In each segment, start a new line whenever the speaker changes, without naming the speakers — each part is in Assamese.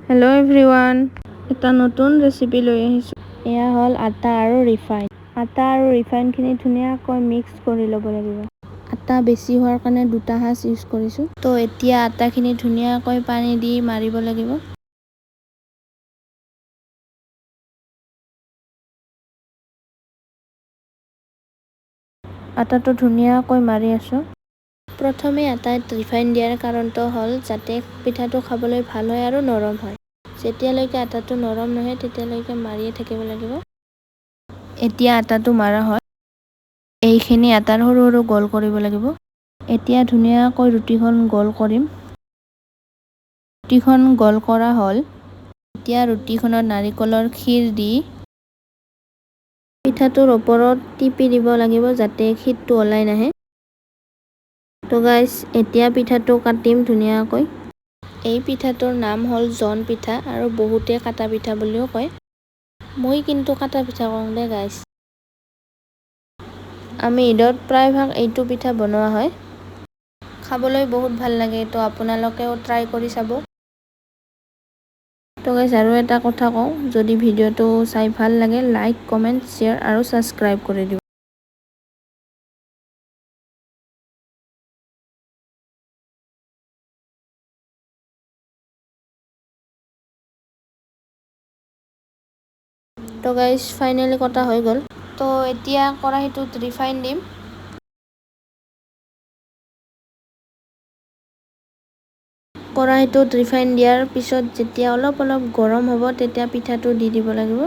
হেল্ল' এভৰিৱান, এটা নতুন ৰেচিপি লৈ আহিছোঁ। এয়া হ'ল আটা আৰু ৰিফাইন। আটা আৰু ৰিফাইনখিনি ধুনীয়াকৈ মিক্স কৰি ল'ব লাগিব। আটা বেছি হোৱাৰ কাৰণে 2টা সাঁচ ইউজ কৰিছোঁ। তো এতিয়া আটাখিনি ধুনীয়াকৈ পানী দি মাৰিব লাগিব। আটাটো ধুনীয়াকৈ মাৰি আছোঁ। প্ৰথমে আটাত ৰিফাইন দিয়াৰ কাৰণটো হ'ল যাতে পিঠাটো খাবলৈ ভাল হয় আৰু নৰম হয়। যেতিয়ালৈকে আটাটো নৰম নহয় তেতিয়ালৈকে মাৰিয়ে থাকিব লাগিব। এতিয়া আটাটো মাৰা হয়। এইখিনি আটাৰ সৰু সৰু গোল কৰিব লাগিব। এতিয়া ধুনীয়াকৈ ৰুটিখন গোল কৰিম। ৰুটিখন গোল কৰা হ'ল। এতিয়া ৰুটিখনত নাৰিকলৰ ক্ষীৰ দি পিঠাটোৰ ওপৰত টিপি দিব লাগিব যাতে ক্ষীৰটো ওলাই নাহে। তো গাইজ, এতিয়া পিঠাটো কাটিম ধুনীয়াকৈ। এই পিঠাটোৰ নাম হ'ল জন পিঠা আৰু বহুতে কাটা পিঠা বুলিও কয়। মই কিন্তু কাটা পিঠা কওঁ দে গাইজ। আমি ঈদত প্ৰায়ভাগ এইটো পিঠা বনোৱা হয়। খাবলৈ বহুত ভাল লাগে, তো আপোনালোকেও ট্ৰাই কৰি চাব। তো গাইজ, আৰু এটা কথা কওঁ, যদি ভিডিঅ'টো চাই ভাল লাগে লাইক, কমেণ্ট, শ্বেয়াৰ আৰু ছাবস্ক্ৰাইব কৰি দিব। তো গাইজ, ফাইনেলি কটা হৈ গ'ল। তো এতিয়া কেৰাহীটোত ৰিফাইন দিম। কেৰাহীটোত ৰিফাইন দিয়াৰ পিছত যেতিয়া অলপ অলপ গৰম হ'ব তেতিয়া পিঠাটো দি দিব লাগিব।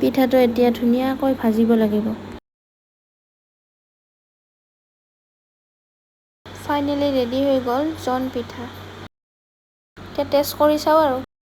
পিঠাটো এতিয়া ধুনীয়াকৈ ভাজিব লাগিব। ফাইনেলি ৰেডি হৈ গ'ল জন পিঠা। এতিয়া টেষ্ট কৰি চাওঁ আৰু।